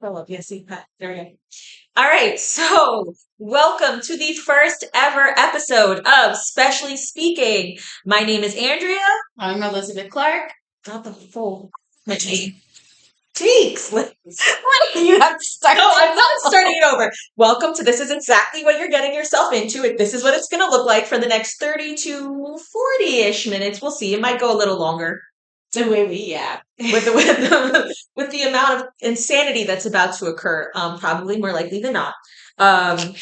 Oh, yes, there we go. All right, so welcome to the first ever episode of Specially Speaking. My name is Andrea. I'm Elizabeth Clark. Not the full name. Cheeks. You have to start. No, I'm not starting it over. Welcome to This Is Exactly What You're Getting Yourself Into. This is what it's going to look like for the next 30 to 40-ish minutes. We'll see. It might go a little longer. The way we, yeah. With the amount of insanity that's about to occur, probably more likely than not. Um,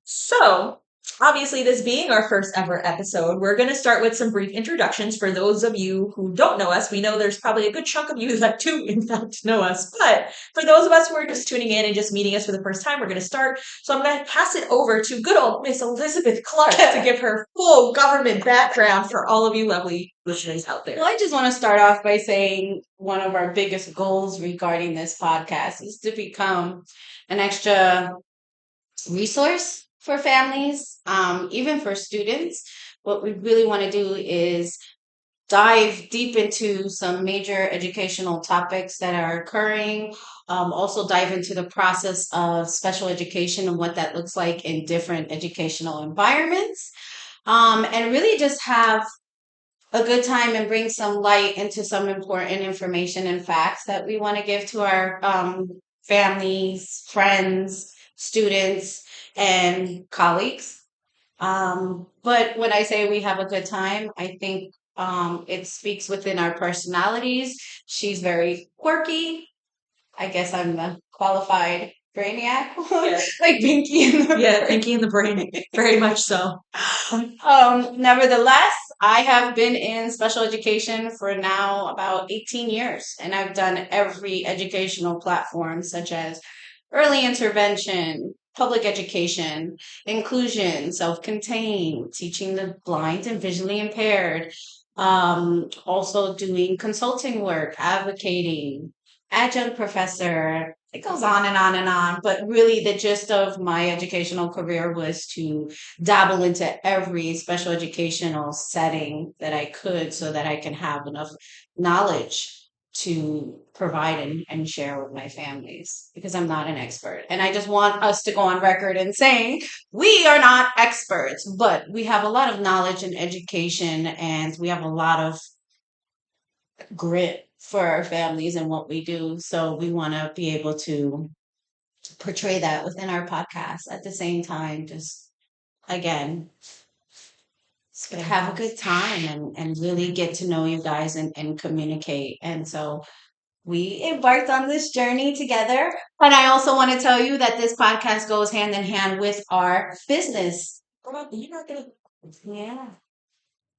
so obviously, this being our first ever episode, we're going to start with some brief introductions for those of you who don't know us. We know there's probably a good chunk of you that do, in fact, know us. But for those of us who are just tuning in and just meeting us for the first time, we're going to start. So I'm going to pass it over to good old Miss Elizabeth Clark to give her full government background for all of you lovely listeners out there. Well, I just want to start off by saying one of our biggest goals regarding this podcast is to become an extra resource for families, even for students. What we really want to do is dive deep into some major educational topics that are occurring. Also, dive into the process of special education and what that looks like in different educational environments. And really just have a good time and bring some light into some important information and facts that we want to give to our families, friends, students, and colleagues. But when I say we have a good time, I think it speaks within our personalities. She's very quirky. I guess I'm the qualified brainiac, Yeah. like Pinky in the Yeah, Pinky in the Brain. Very much so. Nevertheless, I have been in special education for now about 18 years, and I've done every educational platform such as early intervention, public education, inclusion, self-contained, teaching the blind and visually impaired, also doing consulting work, advocating, adjunct professor. It goes on and on and on. But really, the gist of my educational career was to dabble into every special educational setting that I could so that I can have enough knowledge to provide and share with my families because I'm not an expert. And I just want us to go on record and saying we are not experts, but we have a lot of knowledge and education and we have a lot of grit for our families and what we do. So we want to be able to portray that within our podcast at the same time, just again, have a good time and really get to know you guys and communicate. And so we embarked on this journey together. And I also want to tell you that this podcast goes hand in hand with our business. You're not gonna. Yeah.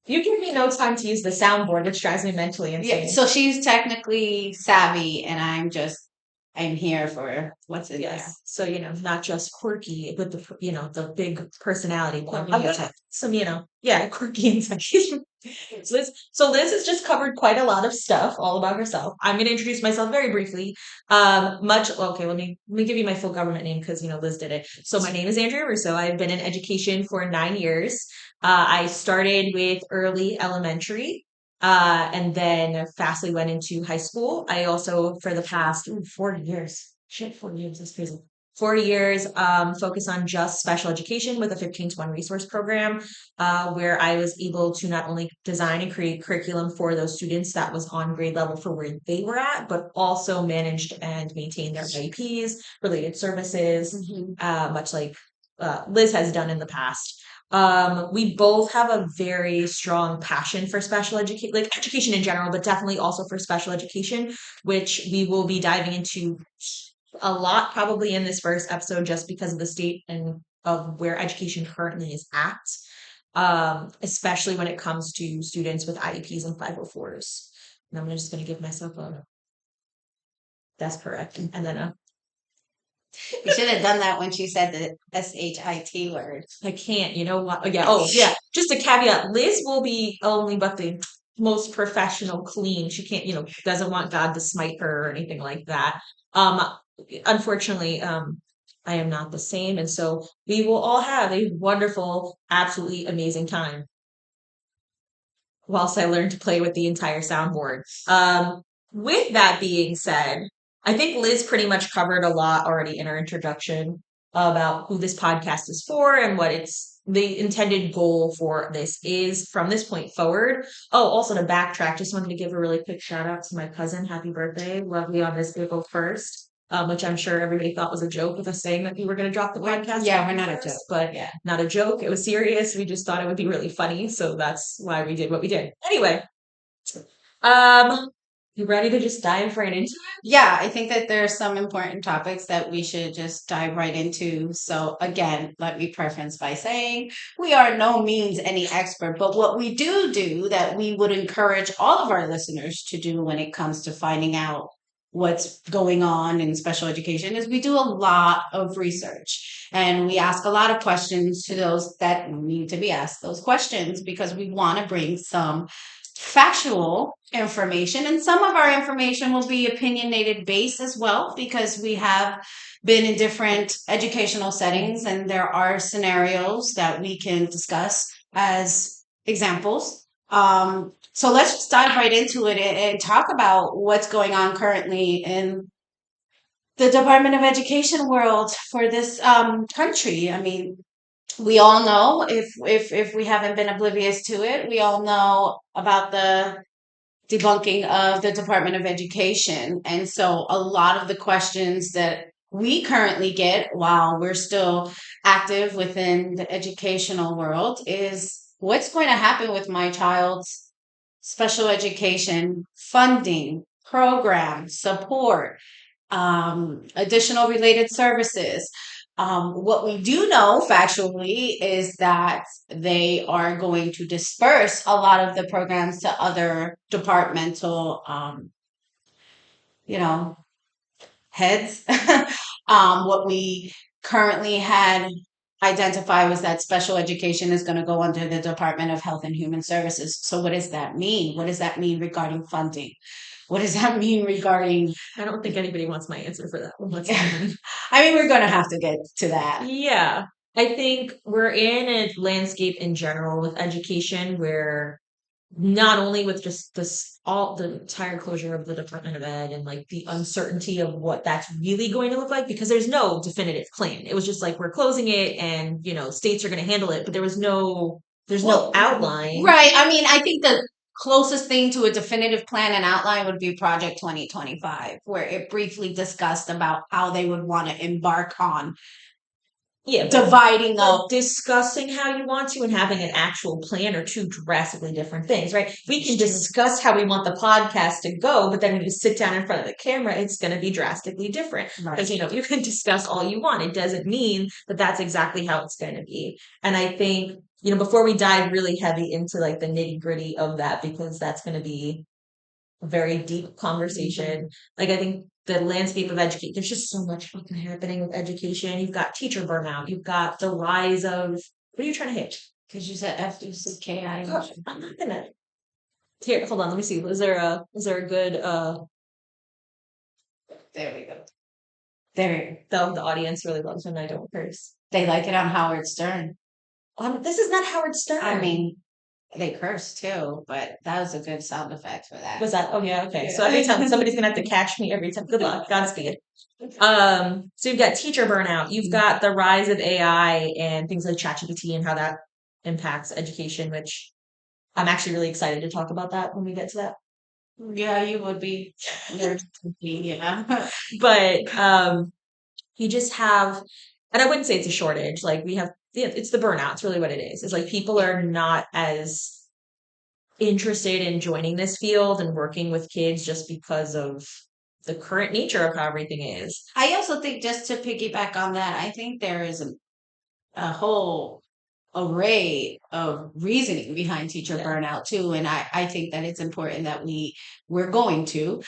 You give me no time to use the soundboard, which drives me mentally insane. Yeah. So she's technically savvy, and I'm here for what's in there. So, not just quirky with the big personality, but Quirky. some, quirky inside. So Liz has just covered quite a lot of stuff all about herself. I'm going to introduce myself very briefly. Okay, let me give you my full government name because, Liz did it. So my name is Andrea Russo. I've been in education for 9 years. I started with early elementary. And then fastly went into high school. I also, for the past 40 years, 40 years, that's crazy. 4 years, focus on just special education with a 15-to-1 resource program, where I was able to not only design and create curriculum for those students that was on grade level for where they were at, but also managed and maintained their IEPs, related services, much like Liz has done in the past. We both have a very strong passion for special education, like education in general, but definitely also for special education, which we will be diving into a lot probably in this first episode just because of the state and of where education currently is at, especially when it comes to students with IEPs and 504s. And I'm just going to give myself a, that's correct. And then You should have done that when she said the SHIT word. I can't, you know what? Yeah. Oh, yeah. Just a caveat. Liz will be only but the most professional, clean. She can't, doesn't want God to smite her or anything like that. Unfortunately, I am not the same. And so we will all have a wonderful, absolutely amazing time whilst I learn to play with the entire soundboard. With that being said, I think Liz pretty much covered a lot already in our introduction about who this podcast is for and what the intended goal for this is from this point forward. Oh, also to backtrack, just wanted to give a really quick shout out to my cousin. Happy birthday. Lovely on this April 1st. Which I'm sure everybody thought was a joke with us saying that we were going to drop the podcast. Yeah, we're not a joke. But Yeah. not a joke. It was serious. We just thought it would be really funny. So that's why we did what we did. Anyway, you ready to just dive right into it? Yeah, I think that there are some important topics that we should just dive right into. So, again, let me preference by saying we are no means any expert, but what we do that we would encourage all of our listeners to do when it comes to finding out what's going on in special education is we do a lot of research and we ask a lot of questions to those that need to be asked those questions because we want to bring some factual information, and some of our information will be opinionated based as well because we have been in different educational settings and there are scenarios that we can discuss as examples. So let's just dive right into it and talk about what's going on currently in the Department of Education world for this country. I mean, we all know if we haven't been oblivious to it, we all know about the debunking of the Department of Education. And so a lot of the questions that we currently get while we're still active within the educational world is what's going to happen with my child's special education funding, program, support, additional related services. What we do know factually is that they are going to disperse a lot of the programs to other departmental, you know, heads. What we currently had identified was that special education is going to go under the Department of Health and Human Services. So what does that mean? What does that mean regarding funding? What does that mean regarding? I don't think anybody wants my answer for that one. I mean, we're going to have to get to that. Yeah. I think we're in a landscape in general with education where not only with just the entire closure of the Department of Ed and like the uncertainty of what that's really going to look like, because there's no definitive plan. It was just like we're closing it and states are going to handle it, but there's no outline. Right. I mean, I think the closest thing to a definitive plan and outline would be Project 2025, where it briefly discussed about how they would want to embark on dividing up. Discussing how you want to and having an actual plan are two drastically different things, right? We can discuss how we want the podcast to go, but then when you sit down in front of the camera, it's going to be drastically different. Because, you can discuss all you want. It doesn't mean that that's exactly how it's going to be. And I think, before we dive really heavy into like the nitty gritty of that, because that's going to be a very deep conversation. Like, I think the landscape of education, there's just so much fucking happening with education. You've got teacher burnout. You've got the rise of, what are you trying to hit? Because you said FUCKI. Oh, I'm not gonna. Here, hold on. Let me see. Is there a good, there we go. There. The audience really loves when I don't curse. They like it on Howard Stern. This is not Howard Stern. I mean, they curse too, but that was a good sound effect for that. Was that? Oh yeah, okay. Yeah. So every time somebody's gonna have to catch me every time. Good luck, Godspeed. So you've got teacher burnout. You've got the rise of AI and things like ChatGPT and how that impacts education. Which I'm actually really excited to talk about that when we get to that. Yeah, you would be. Yeah, but you just have, and I wouldn't say it's a shortage. Like we have. Yeah, it's the burnout. It's really what it is. It's like people are not as interested in joining this field and working with kids just because of the current nature of how everything is. I also think, just to piggyback on that, I think there is a whole array of reasoning behind teacher burnout too, and I think that it's important that we're going to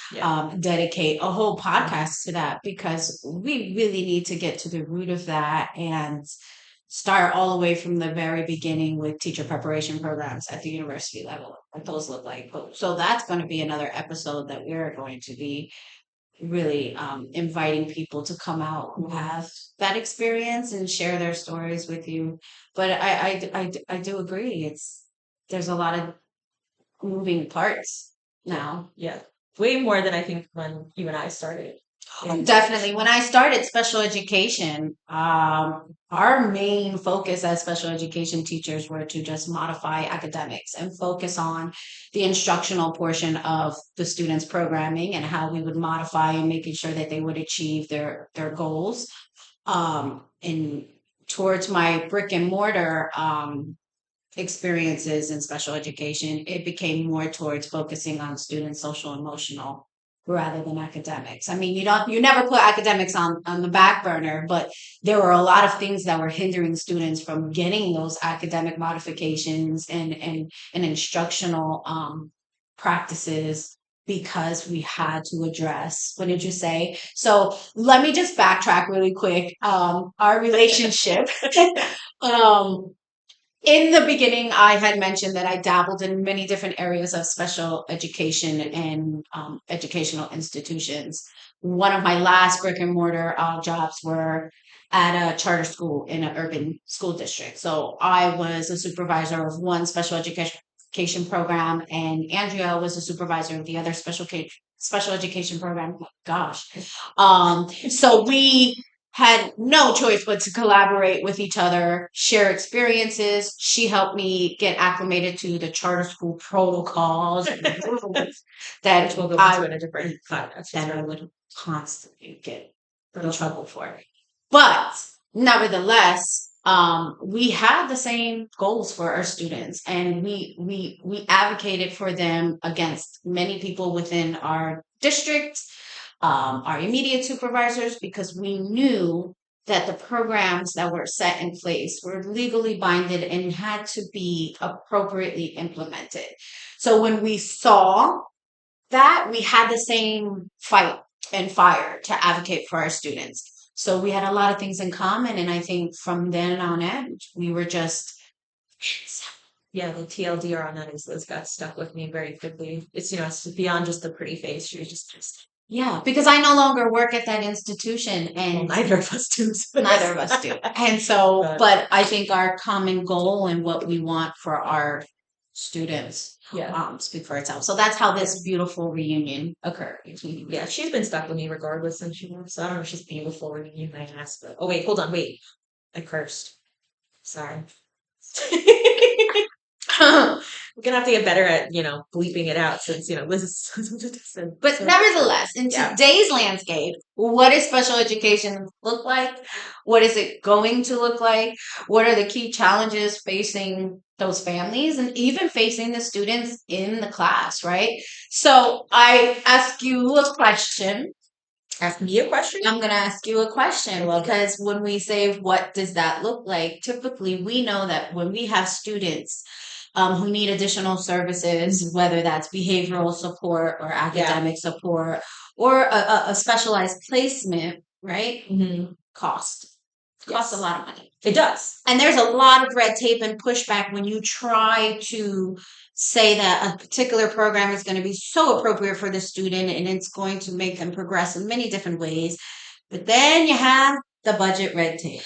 dedicate a whole podcast to that, because we really need to get to the root of that and start all the way from the very beginning with teacher preparation programs at the university level, what those look like. So that's going to be another episode that we're going to be really inviting people to come out who have that experience and share their stories with you. But I do agree, there's a lot of moving parts now. Yeah, way more than I think when you and I started. Definitely. When I started special education, our main focus as special education teachers were to just modify academics and focus on the instructional portion of the students' programming and how we would modify and making sure that they would achieve their goals. And towards my brick and mortar experiences in special education, it became more towards focusing on students' social emotional rather than academics. I mean, you never put academics on the back burner, but there were a lot of things that were hindering students from getting those academic modifications and instructional practices because we had to address, what did you say? So let me just backtrack really quick. Our relationship. um in the beginning, I had mentioned that I dabbled in many different areas of special education and educational institutions. One of my last brick and mortar jobs were at a charter school in an urban school district. So I was a supervisor of one special education program, and Andrea was a supervisor of the other special education program. Gosh, so we had no choice but to collaborate with each other, share experiences. She helped me get acclimated to the charter school protocols and rules that Which we'll go into I in a different podcast. that I would constantly get in trouble for. But nevertheless, we had the same goals for our students, and we advocated for them against many people within our district, our immediate supervisors, because we knew that the programs that were set in place were legally binded and had to be appropriately implemented. So when we saw that, we had the same fight and fire to advocate for our students. So we had a lot of things in common. And I think from then on end, we were just, Yeah, the TLDR on that is Liz got stuck with me very quickly. It's it's beyond just the pretty face. She was just pissed. yeah, because I no longer work at that institution Well, and neither of us do. neither of us do. And so, But but I think our common goal and what we want for our students yeah, speak for itself. So that's how this beautiful reunion occurred between yeah, she's been stuck with me regardless since she left. So I don't know if she's beautiful or you my ass, but oh wait, hold on, wait. I cursed. Sorry. We're gonna have to get better at, bleeping it out since, Liz is But so nevertheless, in yeah. today's landscape, what does special education look like? What is it going to look like? What are the key challenges facing those families and even facing the students in the class, right? So I ask you a question. Ask me a question. I'm going to ask you a I question love that. because when we say, what does that look like? Typically, we know that when we have students who need additional services, whether that's behavioral support or Yeah. academic support or a specialized placement, right? Costs a Yes. lot of money. It does. And there's a lot of red tape and pushback when you try to say that a particular program is going to be so appropriate for the student and it's going to make them progress in many different ways. But then you have the budget red tape.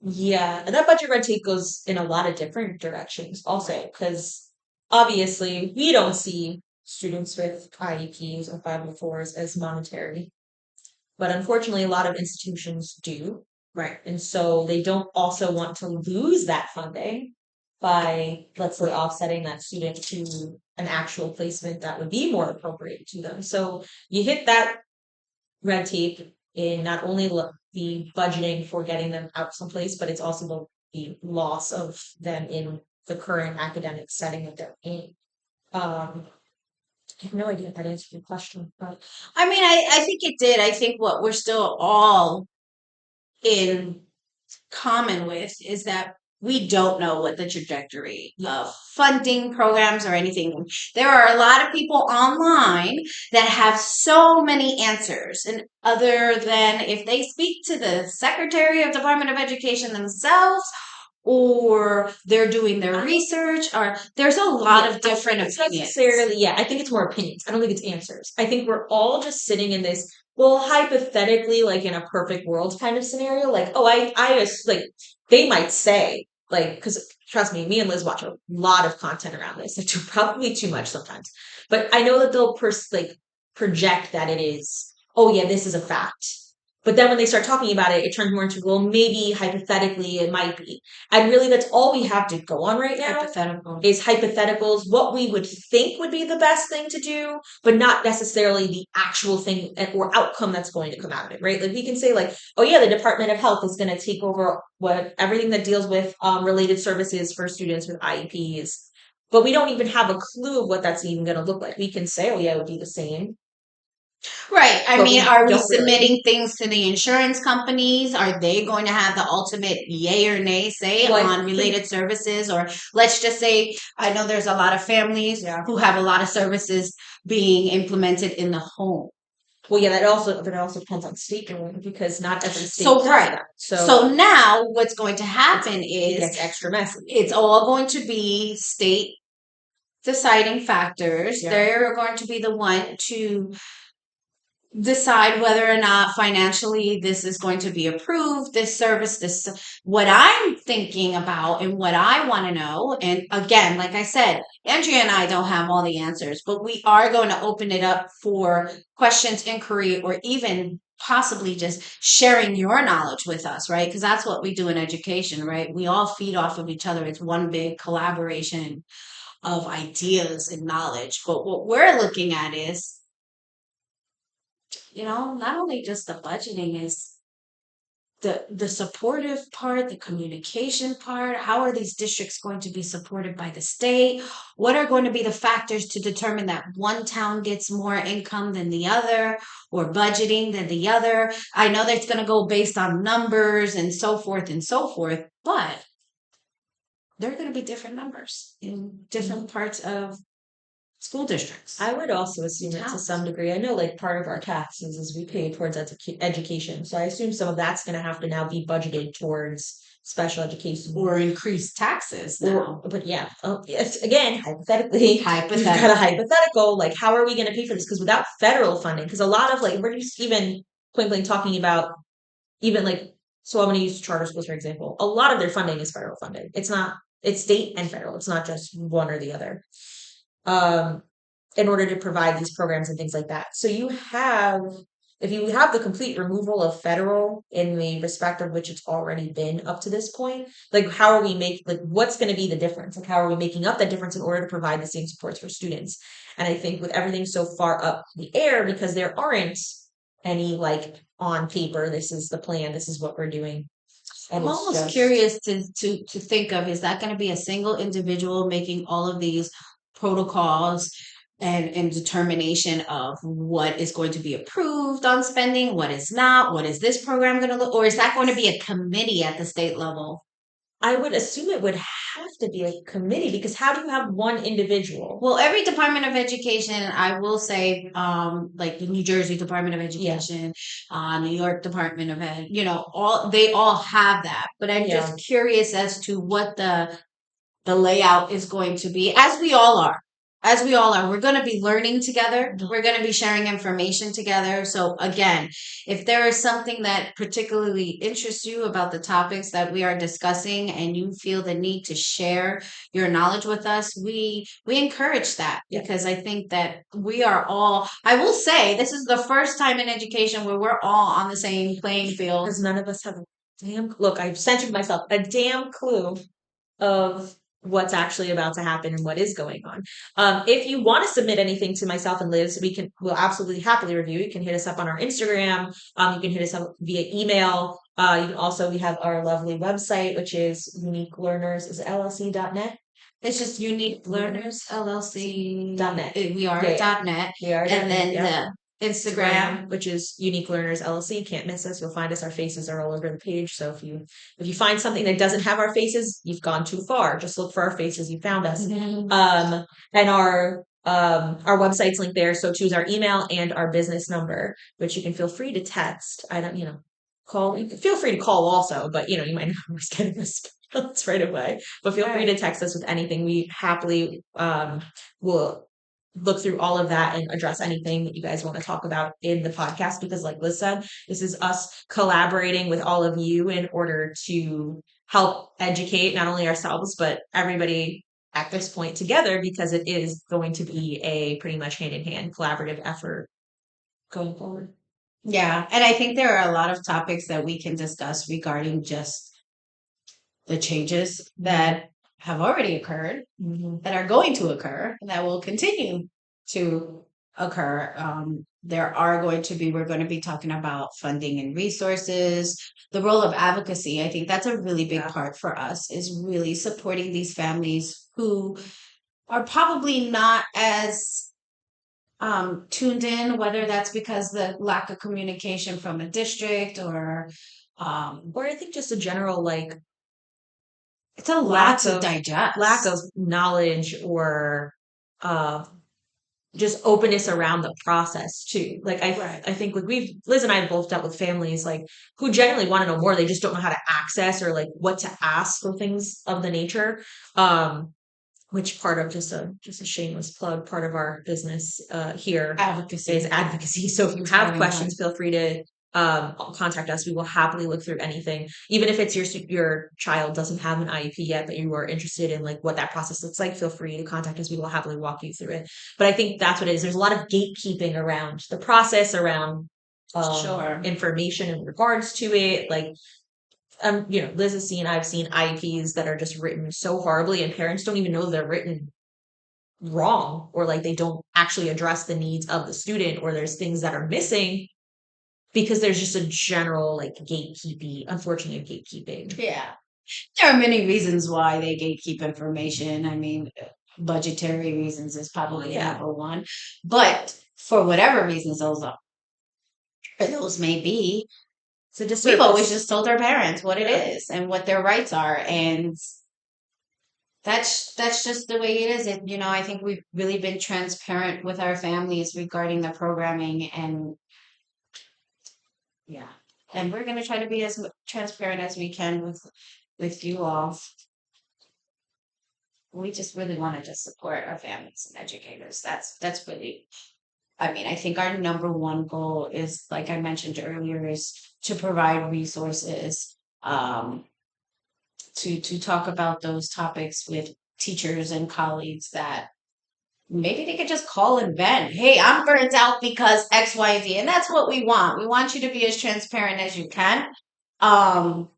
Yeah, and that budget red tape goes in a lot of different directions also, because obviously we don't see students with IEPs or 504s as monetary, but unfortunately a lot of institutions do. Right. And so they don't also want to lose that funding by, let's say, offsetting that student to an actual placement that would be more appropriate to them. So you hit that red tape in not only the budgeting for getting them out someplace, but it's also the loss of them in the current academic setting that they're in. I have no idea if that answered your question, but I mean, I think it did. I think what we're still all in common with is that we don't know what the trajectory of funding programs or anything. There are a lot of people online that have so many answers, and other than if they speak to the Secretary of Department of Education themselves or they're doing their research, or there's a lot of different it's opinions. necessarily, yeah, I think it's more opinions. I don't think it's answers. I think we're all just sitting in this, well, hypothetically, like in a perfect world kind of scenario, like, oh, I just like they might say, like, because trust me and Liz watch a lot of content around this, probably too much sometimes, but I know that they'll project that it is, oh yeah, this is a fact. But then when they start talking about it, it turns more into, well, maybe hypothetically it might be. And really, that's all we have to go on right now Hypothetical. is hypotheticals, what we would think would be the best thing to do, but not necessarily the actual thing or outcome that's going to come out of it, right? Like we can say like, oh yeah, the Department of Health is going to take over what everything that deals with related services for students with IEPs. But we don't even have a clue of what that's even going to look like. We can say, oh yeah, it would be the same, Right. I but mean, we are we don't really. submitting things to the insurance companies? Are they going to have the ultimate yay or nay say Well, I on think, related services? Or let's just say, I know there's a lot of families yeah. who have a lot of services being implemented in the home. Well, yeah, that also depends on state law because not every state So, does right. that. So So now what's going to happen it is gets extra messy. it's all going to be state deciding factors. Yeah. They're going to be the one to decide whether or not financially this is going to be approved, this service, this what I'm thinking about and what I want to know. And again, like I said, Andrea and I don't have all the answers, but we are going to open it up for questions, inquiry, or even possibly just sharing your knowledge with us, right? Because that's what we do in education, right? We all feed off of each other. It's one big collaboration of ideas and knowledge. But what we're looking at is, not only just the budgeting is the supportive part, the communication part. How are these districts going to be supported by the state? What are going to be the factors to determine that one town gets more income than the other or budgeting than the other? I know that's going to go based on numbers and so forth, but there are going to be different numbers in different parts of school districts. I would also assume it to some degree. I know like part of our taxes is we pay towards education. So I assume some of that's going to have to now be budgeted towards special education. Or increased taxes now. But yeah, yes, again, hypothetically, we've got a Hypothetical. hypothetical, like how are we going to pay for this? Because without federal funding, because a lot of like, we're just even quickly talking about even like, so I'm going to use charter schools, for example. A lot of their funding is federal funding. It's state and federal. It's not just one or the other. Um, in order to provide these programs and things like that. So if you have the complete removal of federal in the respect of which it's already been up to this point, like how are we like what's going to be the difference? Like how are we making up that difference in order to provide the same supports for students? And I think with everything so far up the air, because there aren't any like on paper, this is the plan, this is what we're doing. And I'm it's almost just curious to think of, is that going to be a single individual making all of these protocols and determination of what is going to be approved on spending, what is not, what is this program going to look, or is that going to be a committee at the state level? I would assume it would have to be a committee because how do you have one individual? Well, every Department of Education, I will say, like the New Jersey Department of Yeah. Education, New York Department of Ed, they all have that. But I'm Yeah. just curious as to what the layout is going to be, as we all are. As we all are, we're going to be learning together. We're going to be sharing information together. So again, if there is something that particularly interests you about the topics that we are discussing and you feel the need to share your knowledge with us, we encourage that. Yeah. Because I think that we are all, I will say, this is the first time in education where we're all on the same playing field. Because none of us have a look, I've centered myself, a damn clue of what's actually about to happen and what is going on. If you want to submit anything to myself and Liz, we'll absolutely happily review. You can hit us up on our Instagram. You can hit us up via email. We have our lovely website, which is Unique Learners, is it LLC.net? It's just Unique Learners LLC. .net. We are Yeah. .net. We are. And then yeah. the Instagram. Which is Unique Learners LLC. Can't miss us. You'll find us. Our faces are all over the page. So if you find something that doesn't have our faces, you've gone too far. Just look for our faces. You found us. And our website's linked there. So choose our email and our business number, which you can feel free to text. I don't, call. You can feel free to call also, but you might not always get a response right away. But feel free to text us with anything. We happily will look through all of that and address anything that you guys want to talk about in the podcast, because like Liz said, this is us collaborating with all of you in order to help educate not only ourselves but everybody at this point together, because it is going to be a pretty much hand in hand collaborative effort going forward. Yeah. And I think there are a lot of topics that we can discuss regarding just the changes that have already occurred, that are going to occur, and that will continue to occur. We're going to be talking about funding and resources, the role of advocacy. I think that's a really big Yeah. part for us, is really supporting these families who are probably not as tuned in, whether that's because the lack of communication from a district Or I think just a general like it's a lot lack to of lack of digest. knowledge or uh just openness around the process too. Like Right. I think like we've Liz and I have both dealt with families like who genuinely want to know more. They just don't know how to access or like what to ask for things of the nature. Um, which part of just a shameless plug, part of our business here is Advocacy. advocacy. So if you It's have very questions, important. feel free to contact us. We will happily look through anything, even if it's your child doesn't have an IEP yet, but you are interested in like what that process looks like. Feel free to contact us. We will happily walk you through it. But I think that's what it is. There's a lot of gatekeeping around the process, around Sure. information in regards to it, like Liz has seen, I've seen IEPs that are just written so horribly, and parents don't even know they're written wrong, or like they don't actually address the needs of the student, or there's things that are missing because there's just a general like gatekeeping, unfortunate gatekeeping. Yeah. There are many reasons why they gatekeep information. I mean, budgetary reasons is Well, probably yeah, number one. But for whatever reasons those may be, it's a we've always disservice. just told our parents what it Yeah. is and what their rights are. And that's just the way it is. I think we've really been transparent with our families regarding the programming, and yeah. And we're gonna try to be as transparent as we can with you all. We just really want to just support our families and educators. That's really, I mean, I think our number one goal is, like I mentioned earlier, is to provide resources, to talk about those topics with teachers and colleagues, that maybe they could just call and vent. Hey, I'm burnt out because X, Y, and Z. And that's what we want. We want you to be as transparent as you can. Um,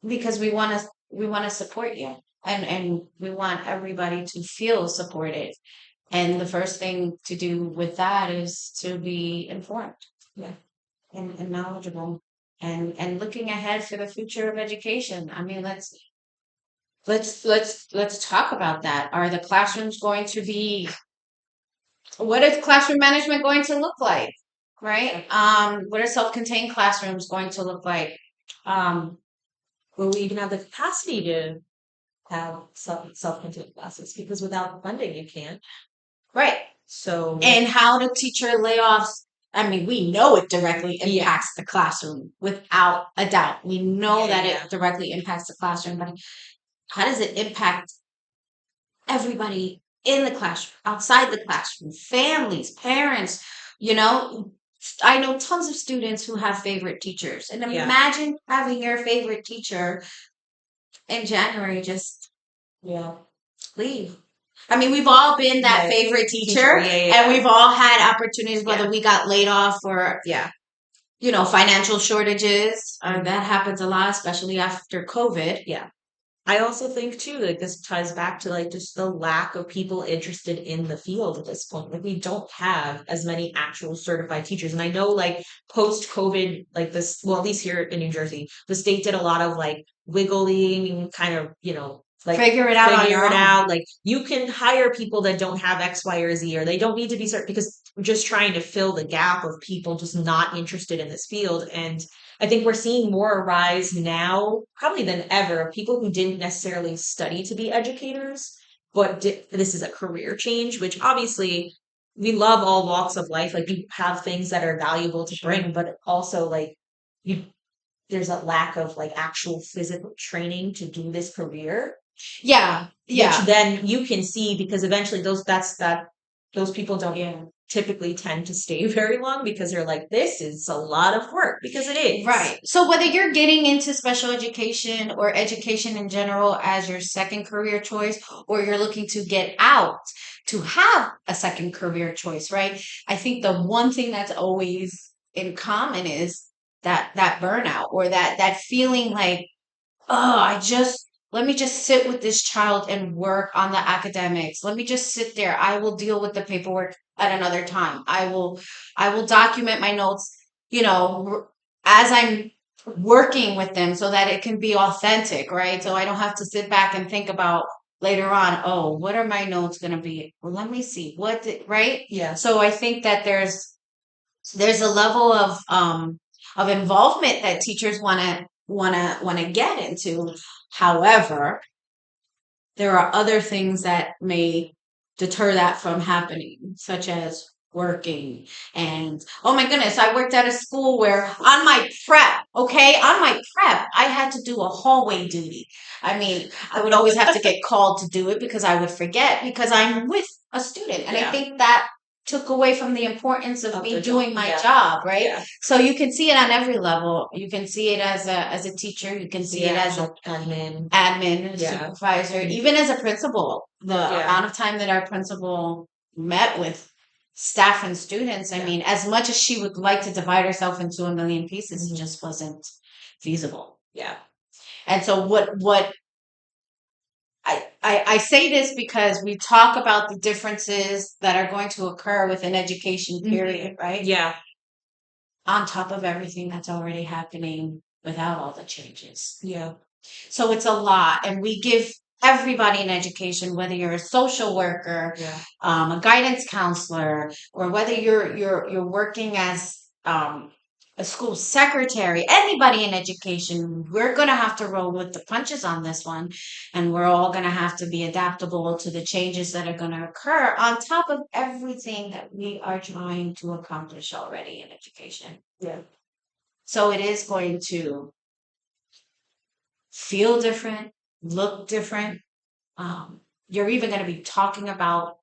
because we want to support you. And we want everybody to feel supported. And the first thing to do with that is to be informed. Yeah. And knowledgeable, and looking ahead for the future of education. I mean, let's talk about that. Are the classrooms going to be, what is classroom management going to look like? Right? What are self-contained classrooms going to look like? Um, Will we even have the capacity to have self-contained classes? Because without funding, you can't. right. So And how do teacher layoffs, I mean, we know it directly yeah, impacts the classroom without a doubt. We know that yeah, it directly impacts the classroom, but how does it impact everybody in the classroom, outside the classroom, families, parents? You know, I know tons of students who have favorite teachers. And yeah, imagine having your favorite teacher in January just yeah. leave. I mean, we've all been that Right. favorite Teacher, teacher, yeah, yeah, and yeah. we've all had opportunities, Yeah. whether we got laid off or, Yeah. financial shortages. That happens a lot, especially after COVID. Yeah. I also think too, like this ties back to like just the lack of people interested in the field at this point. Like we don't have as many actual certified teachers. And I know like post COVID, like this, well, at least here in New Jersey, the state did a lot of like wiggling, kind of, like Figure it out on figure your it own. out. Like you can hire people that don't have X, Y, or Z, or they don't need to be certain because we're just trying to fill the gap of people just not interested in this field. And I think we're seeing more arise now, probably than ever, of people who didn't necessarily study to be educators, but this is a career change, which obviously we love all walks of life. Like we have things that are valuable to Sure. bring, but also like you, there's a lack of like actual physical training to do this career, Yeah, which yeah, then you can see because eventually those people don't yeah. typically tend to stay very long because they're like, this is a lot of work because it is. Right. So whether you're getting into special education or education in general as your second career choice, or you're looking to get out to have a second career choice, right? I think the one thing that's always in common is that burnout, or that feeling like, oh, let me just sit with this child and work on the academics. Let me just sit there. I will deal with the paperwork at another time. I will document my notes, you know, as I'm working with them, so that it can be authentic, right? So I don't have to sit back and think about later on, oh, what are my notes going to be? Well, let me see right? Yeah. So I think that there's a level of involvement that teachers want to get into. However, there are other things that may deter that from happening, such as working. And oh my goodness, I worked at a school where on my prep, okay, on my prep, I had to do a hallway duty. I mean, I would always have to get called to do it because I would forget, because I'm with a student. And I Yeah. think that took away from the importance of Of me the doing job. my Yeah. job, right? Yeah. So you can see it on every level. You can see it as a teacher. You can see it as a admin. admin, Yeah. supervisor, even as a principal. The Yeah. amount of time that our principal met with staff and students, I Yeah. mean, as much as she would like to divide herself into a million pieces, Mhm. it just wasn't feasible. Yeah. And so what I say this because we talk about the differences that are going to occur within education, period, right? Yeah. On top of everything that's already happening without all the changes. Yeah. So it's a lot, and we give everybody in education, whether you're a social worker, Yeah. a guidance counselor, or whether you're working as a school secretary, anybody in education, we're going to have to roll with the punches on this one, and we're all going to have to be adaptable to the changes that are going to occur on top of everything that we are trying to accomplish already in education. Yeah. So it is going to feel different, look different. You're even going to be talking about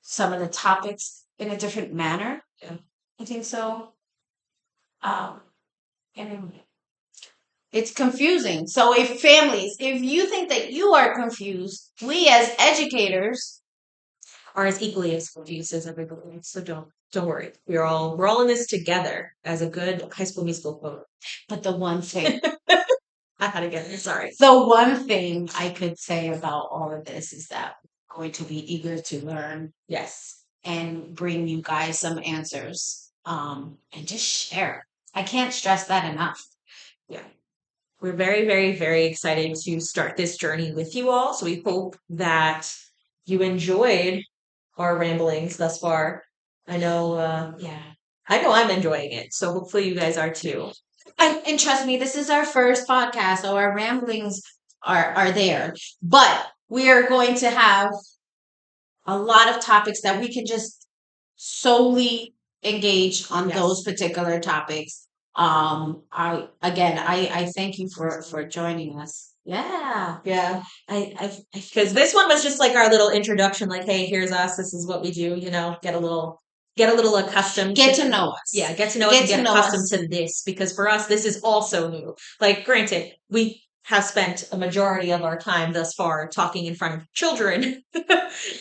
some of the topics in a different manner. Yeah. I think so. And it's confusing. So if you think that you are confused, we as educators Are as equally as confused as everybody else. So don't worry. We're all in this together, as a good High School Musical quote. but the one thing I had to get it. Sorry. the one thing I could say about all of this is that we're going to be eager to learn Yes. and bring you guys some answers, and just share. I can't stress that enough. Yeah. We're very, very, very excited to start this journey with you all. So we hope that you enjoyed our ramblings thus far. I know, Yeah. I know I'm enjoying it. So hopefully you guys are too. And trust me, this is our first podcast, so our ramblings are there. But we are going to have a lot of topics that we can just solely engage on Yes. those particular topics. I thank you for joining us. Yeah. Yeah. I Because this one was just like our little introduction, like, hey, here's us. This is what we do. Get a little accustomed. get to know us. Yeah, get to know us Get and to get know accustomed us. to this, because for us, this is also new. Like, granted, we have spent a majority of our time thus far talking in front of children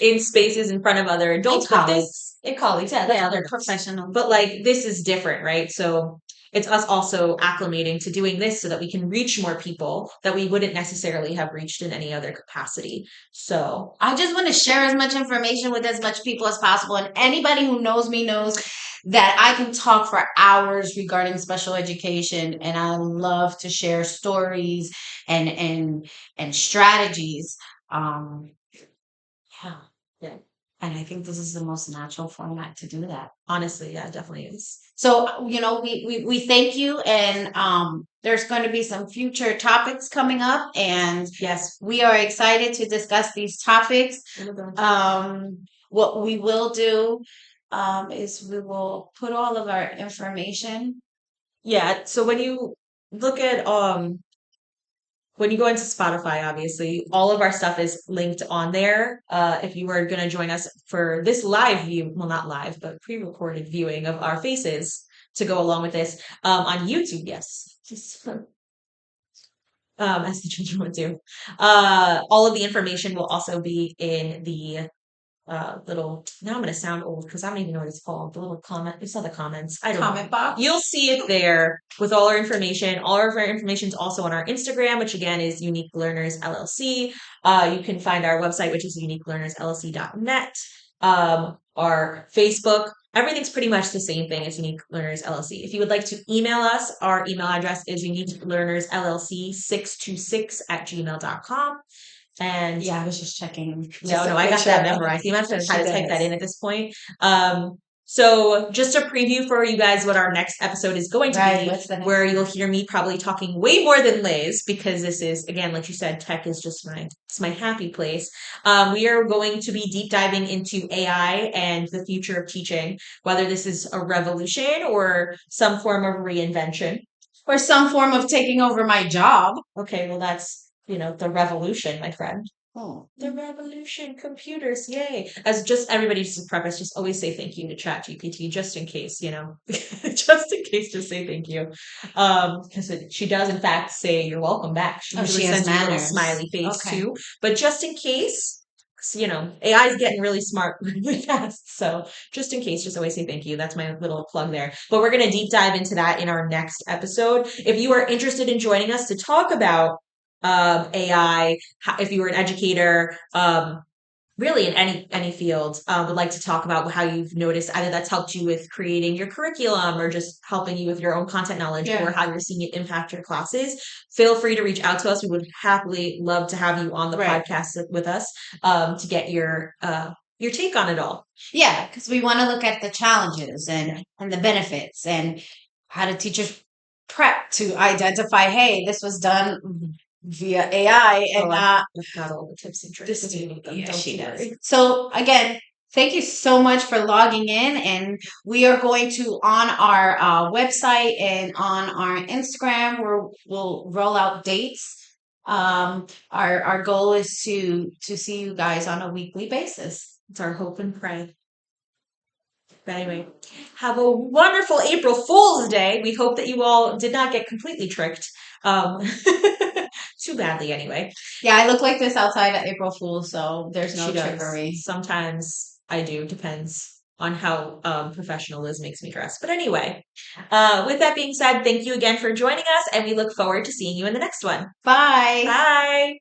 in spaces in front of other adults. And But colleagues. this, in colleagues, yeah, that's Yeah, other they're professional. But like, this is different, right? So it's us also acclimating to doing this so that we can reach more people that we wouldn't necessarily have reached in any other capacity. So I just want to share as much information with as much people as possible. And anybody who knows me knows that I can talk for hours regarding special education, and I love to share stories and strategies. Um, yeah. yeah, And I think this is the most natural format to do that. honestly, yeah, it definitely is. So, we thank you, and there's going to be some future topics coming up, and Yes. we are excited to discuss these topics. What we will do is we will put all of our information. Yeah. So when you look at when you go into Spotify, obviously, all of our stuff is linked on there. If you were going to join us for this live view, well, not live, but pre-recorded viewing of our faces to go along with this, on YouTube, yes. As the children would do. All of the information will also be in the little, now I'm going to sound old because I don't even know what it's called. The little comment. You saw the comments. I don't know. Comment box. You'll see it there with all our information. All of our information is also on our Instagram, which again is Unique Learners LLC. You can find our website, which is uniquelearnersllc.net. Our Facebook, everything's pretty much the same thing as Unique Learners LLC. If you would like to email us, our email address is uniquelearnersllc626@gmail.com. And Yeah, I was just checking. no, I got that memorized. You must have had to type that in at this point. So just a preview for you guys what our next episode is going to be, where you'll hear me probably talking way more than Liz, because this is, again, like you said, tech is just it's my happy place. We are going to be deep diving into AI and the future of teaching, whether this is a revolution or some form of reinvention. Or some form of taking over my job. Okay, well, that's, the revolution, my friend. Oh. The revolution, computers, yay. As just everybody just preface, just always say thank you to ChatGPT, just in case, just in case, just say thank you. Because she does in fact say you're welcome back. She usually she has sends you a little manners. smiley face Okay. too. But just in case, AI is getting really smart really fast. So just in case, just always say thank you. That's my little plug there. But we're going to deep dive into that in our next episode. If you are interested in joining us to talk about AI, if you were an educator, really in any field, would like to talk about how you've noticed either that's helped you with creating your curriculum or just helping you with your own content knowledge, or how you're seeing it impact your classes, feel free to reach out to us. We would happily love to have you on the podcast with us, to get your take on it all. Yeah, because we want to look at the challenges and the benefits, and how do teachers prep to identify, hey, this was done via AI and I've got all the tips and tricks. She does. So again, thank you so much for logging in, and we are going to, on our website and on our Instagram, where we'll roll out dates. Our goal is to see you guys on a weekly basis. It's our hope and pray. But anyway, have a wonderful April Fool's Day. We hope that you all did not get completely tricked. Too badly anyway. Yeah, I look like this outside of April Fool's, so there's no trickery. Sometimes I do. Depends on how professional Liz makes me dress. But anyway, with that being said, thank you again for joining us, and we look forward to seeing you in the next one. Bye. Bye.